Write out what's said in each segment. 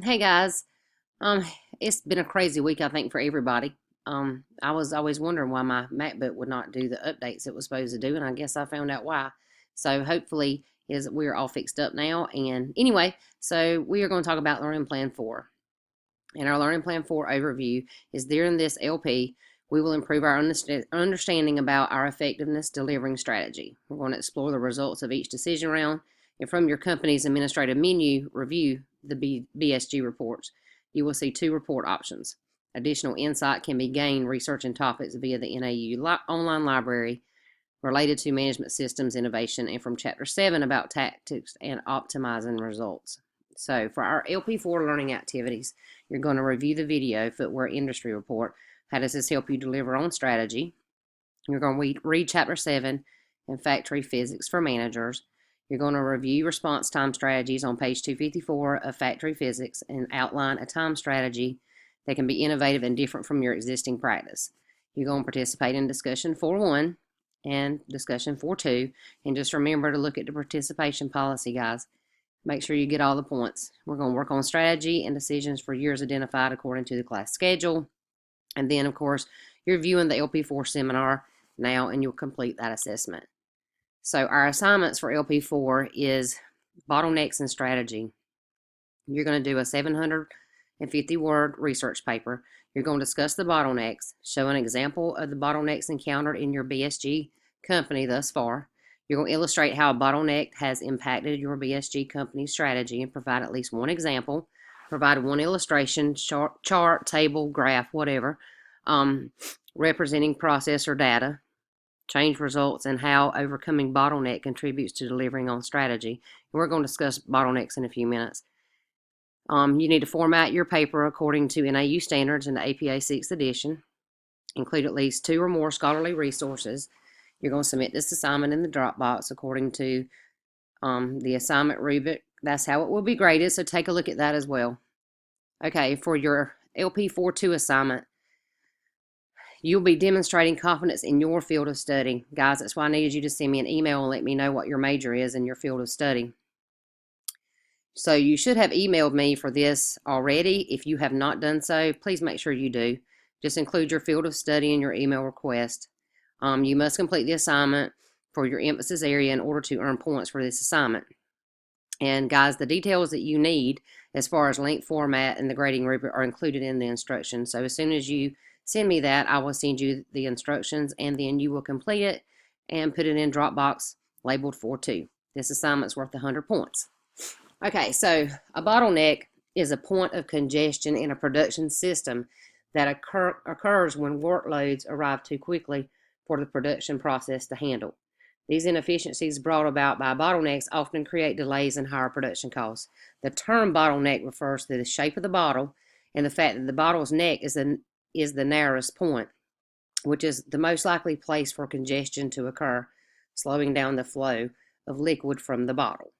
Hey guys, um, it's been a crazy week, I think, for everybody. I was always wondering why my MacBook would not do the updates it was supposed to do, and I guess I found out why. So hopefully, is we're all fixed up now. And anyway, so we are going to talk about Learning Plan 4. And our Learning Plan 4 overview is during this LP, we will improve our understanding about our effectiveness delivering strategy. We're going to explore the results of each decision round, and from your company's administrative menu, review the BSG reports. You will see two report options. Additional insight can be gained researching topics via the NAU online library related to management systems innovation, and from Chapter 7 about tactics and optimizing results. So for our LP4 learning activities, you're going to review the video footwear industry report. How does this help you deliver on strategy? You're going to read Chapter 7 and Factory Physics for Managers. You're going to review response time strategies on page 254 of Factory Physics and outline a time strategy that can be innovative and different from your existing practice. You're going to participate in discussion 4.1 and discussion 4.2, and just remember to look at the participation policy, guys. Make sure you get all the points. We're going to work on strategy and decisions for years identified according to the class schedule. And then, of course, you're viewing the LP4 seminar now, and you'll complete that assessment. So our assignments for LP4 is bottlenecks and strategy. You're going to do a 750-word research paper. You're going to discuss the bottlenecks, show an example of the bottlenecks encountered in your BSG company thus far. You're going to illustrate how a bottleneck has impacted your BSG company strategy and provide at least one example. Provide one illustration, chart, table, graph, whatever, representing process or data, change results, and how overcoming bottleneck contributes to delivering on strategy. We're going to discuss bottlenecks in a few minutes. You need to format your paper according to NAU standards and the APA 6th edition. Include at least 2 or more scholarly resources. You're going to submit this assignment in the Dropbox according to the assignment rubric. That's how it will be graded, so take a look at that as well. Okay, for your LP42 assignment, you'll be demonstrating confidence in your field of study. Guys, that's why I needed you to send me an email and let me know what your major is in your field of study. So you should have emailed me for this already. If you have not done so, please make sure you do. Just include your field of study in your email request. You must complete the assignment for your emphasis area in order to earn points for this assignment. And guys, the details that you need as far as link format and the grading rubric are included in the instructions. So as soon as you send me that, I will send you the instructions, and then you will complete it and put it in Dropbox labeled 4.2. This assignment's worth 100 points. Okay, so a bottleneck is a point of congestion in a production system that occurs when workloads arrive too quickly for the production process to handle. These inefficiencies brought about by bottlenecks often create delays and higher production costs. The term bottleneck refers to the shape of the bottle and the fact that the bottle's neck is the narrowest point, which is the most likely place for congestion to occur, slowing down the flow of liquid from the bottle.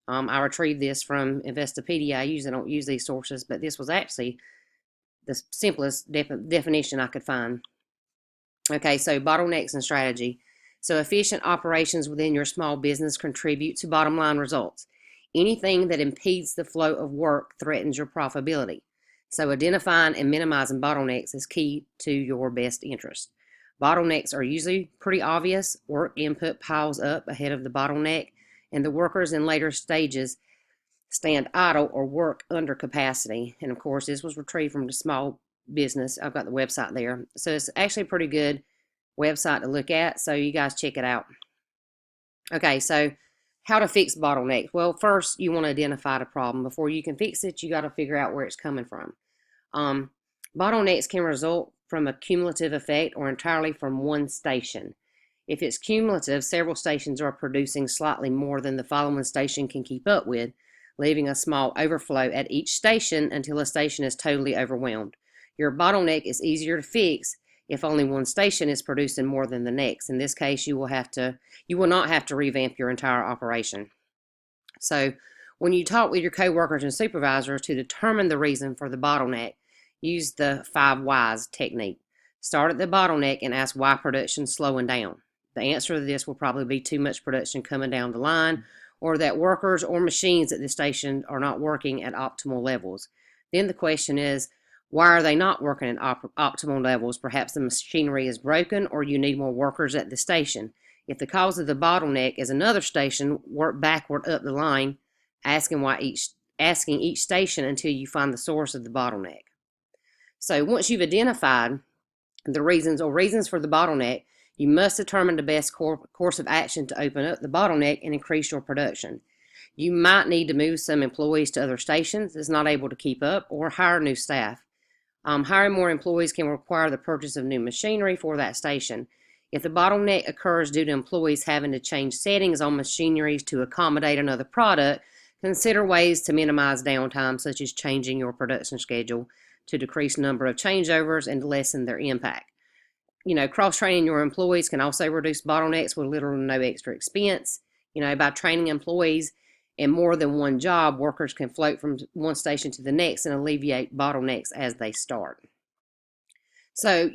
I retrieved this from Investopedia. I usually don't use these sources, but this was actually the simplest definition I could find. Okay, so bottlenecks and strategy. So efficient operations within your small business contribute to bottom line results. Anything that impedes the flow of work threatens your profitability. So identifying and minimizing bottlenecks is key to your best interest. Bottlenecks are usually pretty obvious. Work input piles up ahead of the bottleneck, and the workers in later stages stand idle or work under capacity. And of course, this was retrieved from the small business. I've got the website there. So it's actually a pretty good website to look at, so you guys check it out. Okay, so how to fix bottlenecks. Well, first you want to identify the problem. Before you can fix it, you got to figure out where it's coming from. Bottlenecks can result from a cumulative effect or entirely from one station. If it's cumulative, several stations are producing slightly more than the following station can keep up with, leaving a small overflow at each station until a station is totally overwhelmed. Your bottleneck is easier to fix if only one station is producing more than the next. In this case, you will not have to revamp your entire operation. So when you talk with your coworkers and supervisors to determine the reason for the bottleneck, use the 5 whys technique. Start at the bottleneck and ask why production's slowing down. The answer to this will probably be too much production coming down the line, or that workers or machines at the station are not working at optimal levels. Then the question is, why are they not working at optimal levels? Perhaps the machinery is broken or you need more workers at the station. If the cause of the bottleneck is another station, work backward up the line, asking each station until you find the source of the bottleneck. So once you've identified the reasons for the bottleneck, you must determine the best course of action to open up the bottleneck and increase your production. You might need to move some employees to other stations that's not able to keep up, or hire new staff. Hiring more employees can require the purchase of new machinery for that station. If the bottleneck occurs due to employees having to change settings on machineries to accommodate another product, consider ways to minimize downtime, such as changing your production schedule to decrease number of changeovers and to lessen their impact. Cross-training your employees can also reduce bottlenecks with little or no extra expense. By training employees in more than one job, workers can float from one station to the next and alleviate bottlenecks as they start. So,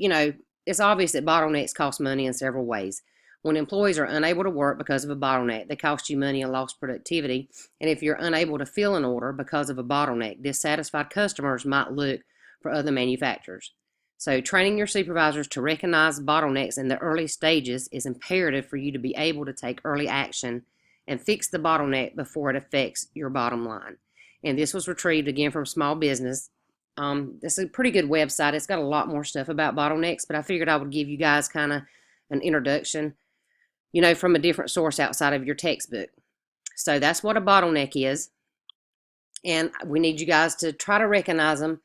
it's obvious that bottlenecks cost money in several ways. When employees are unable to work because of a bottleneck, they cost you money and lost productivity. And if you're unable to fill an order because of a bottleneck, dissatisfied customers might look for other manufacturers. So training your supervisors to recognize bottlenecks in the early stages is imperative for you to be able to take early action and fix the bottleneck before it affects your bottom line. And this was retrieved again from Small Business. It's a pretty good website. It's got a lot more stuff about bottlenecks, but I figured I would give you guys kind of an introduction, from a different source outside of your textbook. So that's what a bottleneck is. And we need you guys to try to recognize them.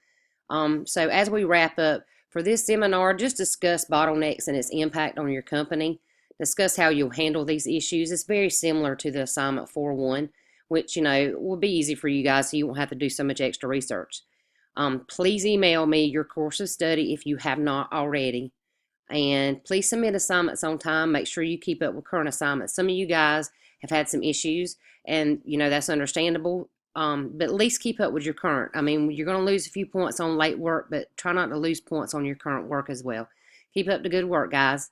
So as we wrap up, for this seminar, just discuss bottlenecks and its impact on your company. Discuss how you'll handle these issues. It's very similar to the assignment 4.1, which, will be easy for you guys so you won't have to do so much extra research. Please email me your course of study if you have not already. And please submit assignments on time. Make sure you keep up with current assignments. Some of you guys have had some issues, and, that's understandable. But at least keep up with your current. You're going to lose a few points on late work, but try not to lose points on your current work as well. Keep up the good work, guys.